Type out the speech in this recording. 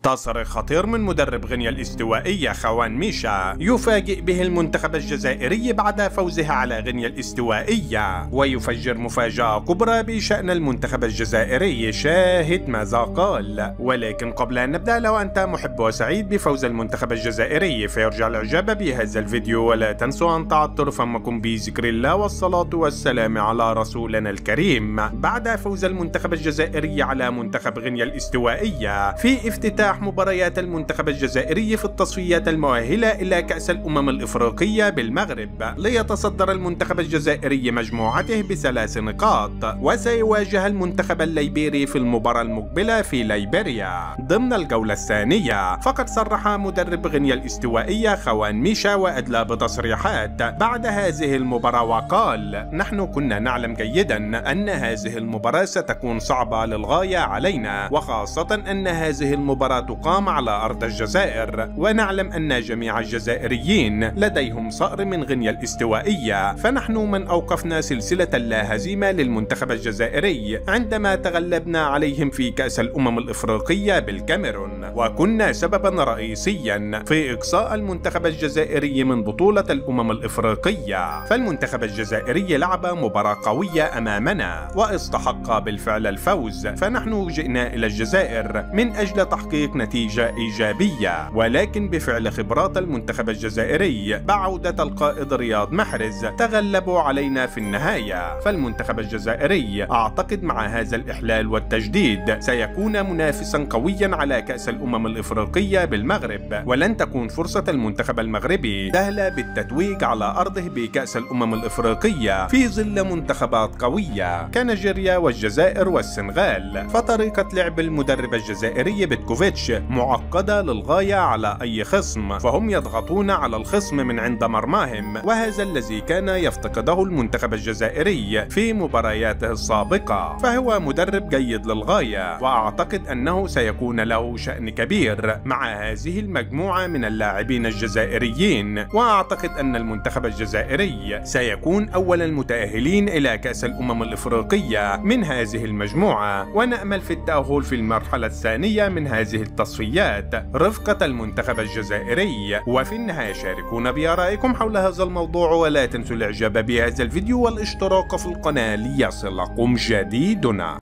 تصريح خطير من مدرب غينيا الاستوائية خوان ميشا يفاجئ به المنتخب الجزائري بعد فوزه على غينيا الاستوائية، ويفجر مفاجأة كبرى بشأن المنتخب الجزائري. شاهد ماذا قال. ولكن قبل أن نبدأ، لو أنت محب وسعيد بفوز المنتخب الجزائري فيرجع الإعجاب بهذا الفيديو، ولا تنسوا أن تعطروا فمكم بذكر الله والصلاة والسلام على رسولنا الكريم. بعد فوز المنتخب الجزائري على منتخب غينيا الاستوائية في افتتاح مباريات المنتخب الجزائري في التصفيات المؤهلة إلى كأس الأمم الإفريقية بالمغرب، ليتصدر المنتخب الجزائري مجموعته ب3 نقاط، وسيواجه المنتخب الليبيري في المباراة المقبلة في ليبيريا ضمن الجولة الثانية. فقد صرح مدرب غينيا الاستوائية خوان ميشا وأدلى بتصريحات بعد هذه المباراة وقال: نحن كنا نعلم جيدا أن هذه المباراة ستكون صعبة للغاية علينا، وخاصة أن هذه المباراة تقام على أرض الجزائر، ونعلم أن جميع الجزائريين لديهم صقر من غينيا الاستوائية، فنحن من أوقفنا سلسلة لا هزيمة للمنتخب الجزائري عندما تغلبنا عليهم في كأس الأمم الإفريقية بالكاميرون، وكنا سببا رئيسيا في إقصاء المنتخب الجزائري من بطولة الأمم الإفريقية. فالمنتخب الجزائري لعب مباراة قوية أمامنا واستحق بالفعل الفوز، فنحن جئنا إلى الجزائر من أجل تحقيق نتيجة إيجابية، ولكن بفعل خبرات المنتخب الجزائري بعودة القائد رياض محرز تغلبوا علينا في النهاية. فالمنتخب الجزائري أعتقد مع هذا الإحلال والتجديد سيكون منافسا قويا على كأس الأمم الإفريقية بالمغرب، ولن تكون فرصة المنتخب المغربي سهلة بالتتويج على أرضه بكأس الأمم الإفريقية في ظل منتخبات قوية كنيجيريا والجزائر والسنغال. فطريقة لعب المدرب الجزائري بيتكوفيتش معقدة للغاية على أي خصم، فهم يضغطون على الخصم من عند مرماهم، وهذا الذي كان يفتقده المنتخب الجزائري في مبارياته السابقة. فهو مدرب جيد للغاية، وأعتقد أنه سيكون له شأن كبير مع هذه المجموعة من اللاعبين الجزائريين، وأعتقد أن المنتخب الجزائري سيكون أول المتأهلين إلى كأس الأمم الإفريقية من هذه المجموعة، ونأمل في التأهل في المرحلة الثانية من هذه التصفيات رفقة المنتخب الجزائري. وفي النهاية شاركونا بآرائكم حول هذا الموضوع، ولا تنسوا الإعجاب بهذا الفيديو والاشتراك في القناة ليصلكم جديدنا.